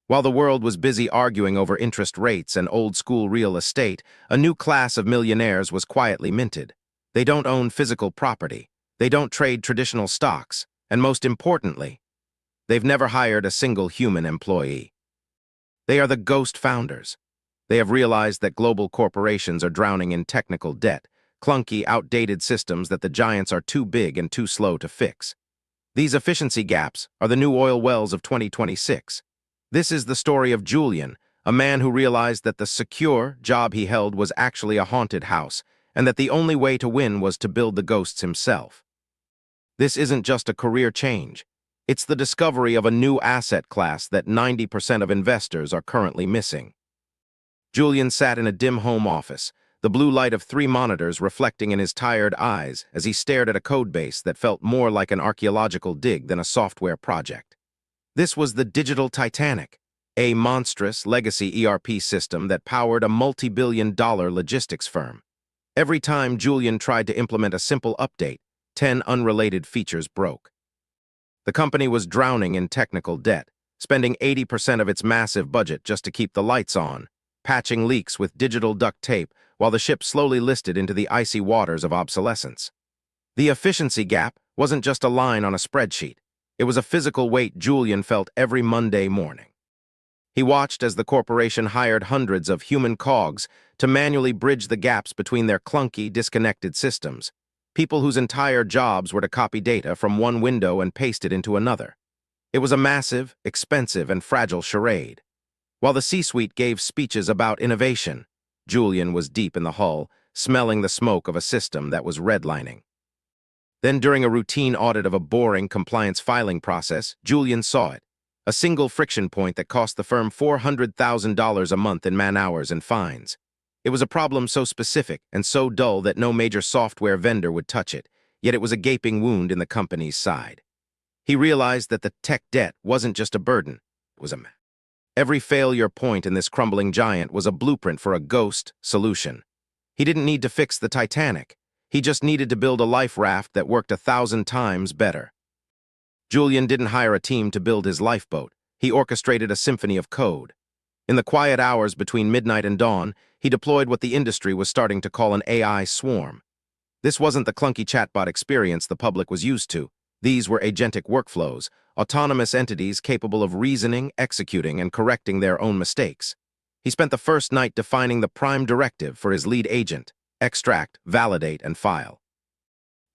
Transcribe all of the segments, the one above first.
While the world was busy arguing over interest rates and old-school real estate, a new class of millionaires was quietly minted. They don't own physical property. They don't trade traditional stocks. And most importantly, they've never hired a single human employee. They are the ghost founders. They have realized that global corporations are drowning in technical debt, clunky, outdated systems that the giants are too big and too slow to fix. These efficiency gaps are the new oil wells of 2026. This is the story of Julian, a man who realized that the secure job he held was actually a haunted house, and that the only way to win was to build the ghosts himself. This isn't just a career change. It's the discovery of a new asset class that 90% of investors are currently missing. Julian sat in a dim home office, the blue light of 3 monitors reflecting in his tired eyes as he stared at a codebase that felt more like an archaeological dig than a software project. This was the digital Titanic, a monstrous legacy ERP system that powered a multi-billion-dollar logistics firm. Every time Julian tried to implement a simple update, 10 unrelated features broke. The company was drowning in technical debt, spending 80% of its massive budget just to keep the lights on, patching leaks with digital duct tape while the ship slowly listed into the icy waters of obsolescence. The efficiency gap wasn't just a line on a spreadsheet. It was a physical weight Julian felt every Monday morning. He watched as the corporation hired hundreds of human cogs to manually bridge the gaps between their clunky, disconnected systems, people whose entire jobs were to copy data from one window and paste it into another. It was a massive, expensive, and fragile charade. While the C-suite gave speeches about innovation, Julian was deep in the hull, smelling the smoke of a system that was redlining. Then, during a routine audit of a boring compliance filing process, Julian saw it, a single friction point that cost the firm $400,000 a month in man-hours and fines. It was a problem so specific and so dull that no major software vendor would touch it, yet it was a gaping wound in the company's side. He realized that the tech debt wasn't just a burden, it was a mess. Every failure point in this crumbling giant was a blueprint for a ghost solution. He didn't need to fix the Titanic. He just needed to build a life raft that worked 1,000 times better. Julian didn't hire a team to build his lifeboat. He orchestrated a symphony of code. In the quiet hours between midnight and dawn, he deployed what the industry was starting to call an AI swarm. This wasn't the clunky chatbot experience the public was used to. These were agentic workflows, autonomous entities capable of reasoning, executing, and correcting their own mistakes. He spent the first night defining the prime directive for his lead agent: extract, validate, and file.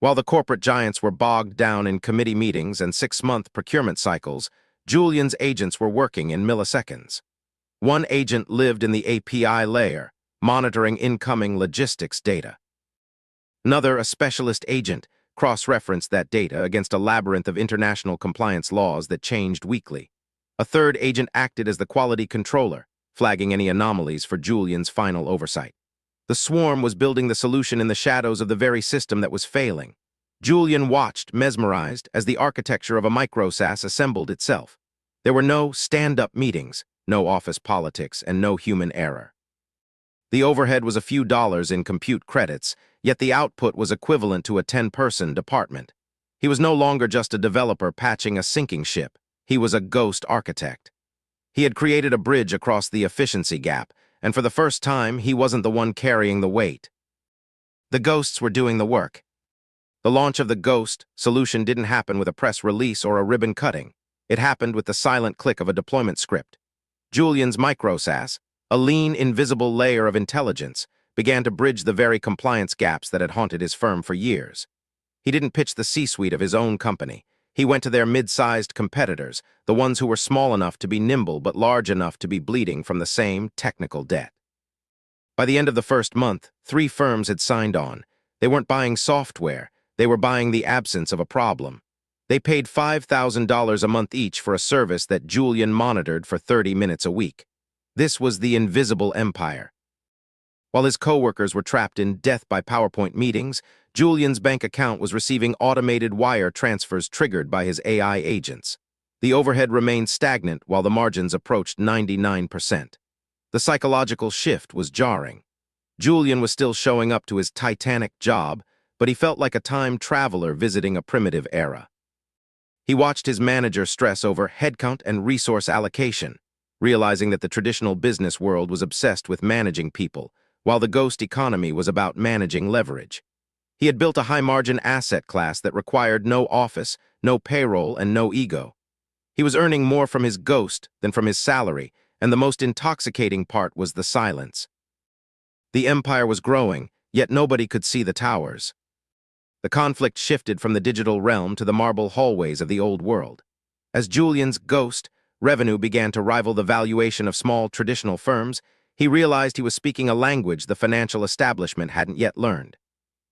While the corporate giants were bogged down in committee meetings and 6-month procurement cycles, Julian's agents were working in milliseconds. One agent lived in the API layer, monitoring incoming logistics data. Another, a specialist agent, cross-referenced that data against a labyrinth of international compliance laws that changed weekly. A third agent acted as the quality controller, flagging any anomalies for Julian's final oversight. The swarm was building the solution in the shadows of the very system that was failing. Julian watched, mesmerized, as the architecture of a Micro-SaaS assembled itself. There were no stand-up meetings, no office politics, and no human error. The overhead was a few dollars in compute credits, yet the output was equivalent to a 10-person department. He was no longer just a developer patching a sinking ship. He was a ghost architect. He had created a bridge across the efficiency gap, and for the first time, he wasn't the one carrying the weight. The ghosts were doing the work. The launch of the Ghost solution didn't happen with a press release or a ribbon cutting. It happened with the silent click of a deployment script. Julian's Micro-SaaS, a lean, invisible layer of intelligence, began to bridge the very compliance gaps that had haunted his firm for years. He didn't pitch the C-suite of his own company. He went to their mid-sized competitors, the ones who were small enough to be nimble but large enough to be bleeding from the same technical debt. By the end of the first month, 3 firms had signed on. They weren't buying software. They were buying the absence of a problem. They paid $5,000 a month each for a service that Julian monitored for 30 minutes a week. This was the invisible empire. While his coworkers were trapped in death-by-PowerPoint meetings, Julian's bank account was receiving automated wire transfers triggered by his AI agents. The overhead remained stagnant while the margins approached 99%. The psychological shift was jarring. Julian was still showing up to his Titanic job, but he felt like a time traveler visiting a primitive era. He watched his manager stress over headcount and resource allocation. realizing that the traditional business world was obsessed with managing people, while the ghost economy was about managing leverage. He had built a high-margin asset class that required no office, no payroll, and no ego. He was earning more from his ghost than from his salary, and the most intoxicating part was the silence. The empire was growing, yet nobody could see the towers. The conflict shifted from the digital realm to the marble hallways of the old world. As Julian's ghost, revenue began to rival the valuation of small traditional firms, he realized he was speaking a language the financial establishment hadn't yet learned.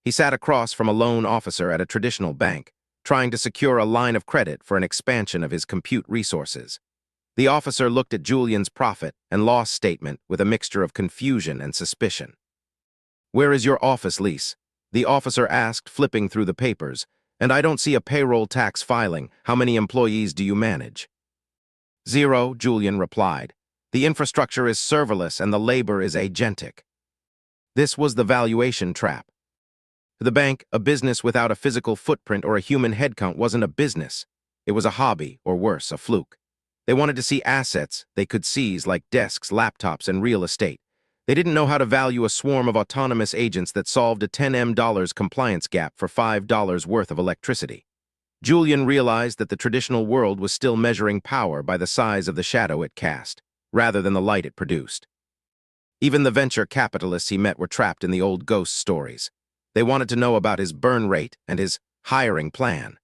He sat across from a loan officer at a traditional bank, trying to secure a line of credit for an expansion of his compute resources. The officer looked at Julian's profit and loss statement with a mixture of confusion and suspicion. "Where is your office lease?" the officer asked, flipping through the papers. "And I don't see a payroll tax filing. How many employees do you manage?" "Zero," Julian replied. "The infrastructure is serverless and the labor is agentic." This was the valuation trap. To the bank, a business without a physical footprint or a human headcount wasn't a business. It was a hobby, or worse, a fluke. They wanted to see assets they could seize like desks, laptops, and real estate. They didn't know how to value a swarm of autonomous agents that solved a $10 compliance gap for $5 worth of electricity. Julian realized that the traditional world was still measuring power by the size of the shadow it cast, rather than the light it produced. Even the venture capitalists he met were trapped in the old ghost stories. They wanted to know about his burn rate and his hiring plan.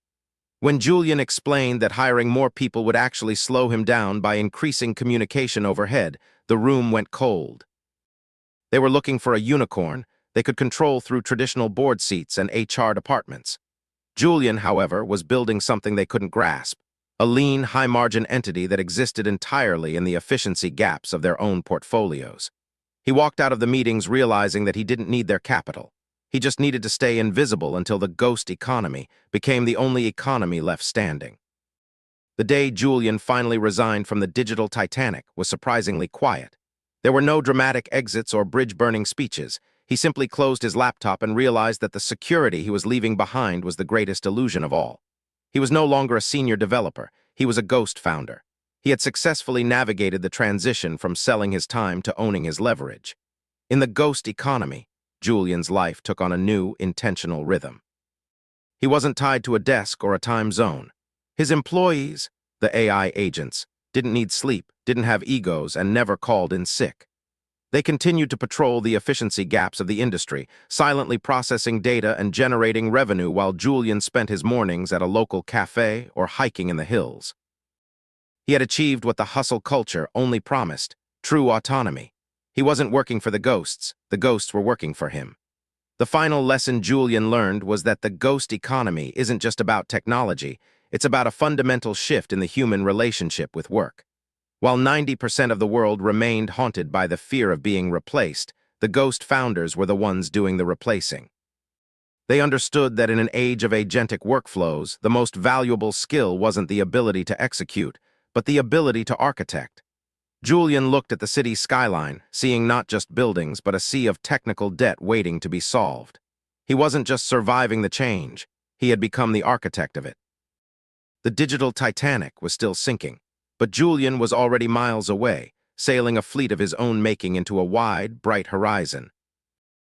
When Julian explained that hiring more people would actually slow him down by increasing communication overhead, the room went cold. They were looking for a unicorn they could control through traditional board seats and HR departments. Julian, however, was building something they couldn't grasp, a lean, high-margin entity that existed entirely in the efficiency gaps of their own portfolios. He walked out of the meetings realizing that he didn't need their capital. He just needed to stay invisible until the ghost economy became the only economy left standing. The day Julian finally resigned from the digital Titanic was surprisingly quiet. There were no dramatic exits or bridge-burning speeches. He simply closed his laptop and realized that the security he was leaving behind was the greatest illusion of all. He was no longer a senior developer. He was a ghost founder. He had successfully navigated the transition from selling his time to owning his leverage. In the ghost economy, Julian's life took on a new, intentional rhythm. He wasn't tied to a desk or a time zone. His employees, the AI agents, didn't need sleep, didn't have egos, and never called in sick. They continued to patrol the efficiency gaps of the industry, silently processing data and generating revenue while Julian spent his mornings at a local cafe or hiking in the hills. He had achieved what the hustle culture only promised: true autonomy. He wasn't working for the ghosts were working for him. The final lesson Julian learned was that the ghost economy isn't just about technology, it's about a fundamental shift in the human relationship with work. While 90% of the world remained haunted by the fear of being replaced, the ghost founders were the ones doing the replacing. They understood that in an age of agentic workflows, the most valuable skill wasn't the ability to execute, but the ability to architect. Julian looked at the city's skyline, seeing not just buildings, but a sea of technical debt waiting to be solved. He wasn't just surviving the change, he had become the architect of it. The digital Titanic was still sinking, but Julian was already miles away, sailing a fleet of his own making into a wide, bright horizon.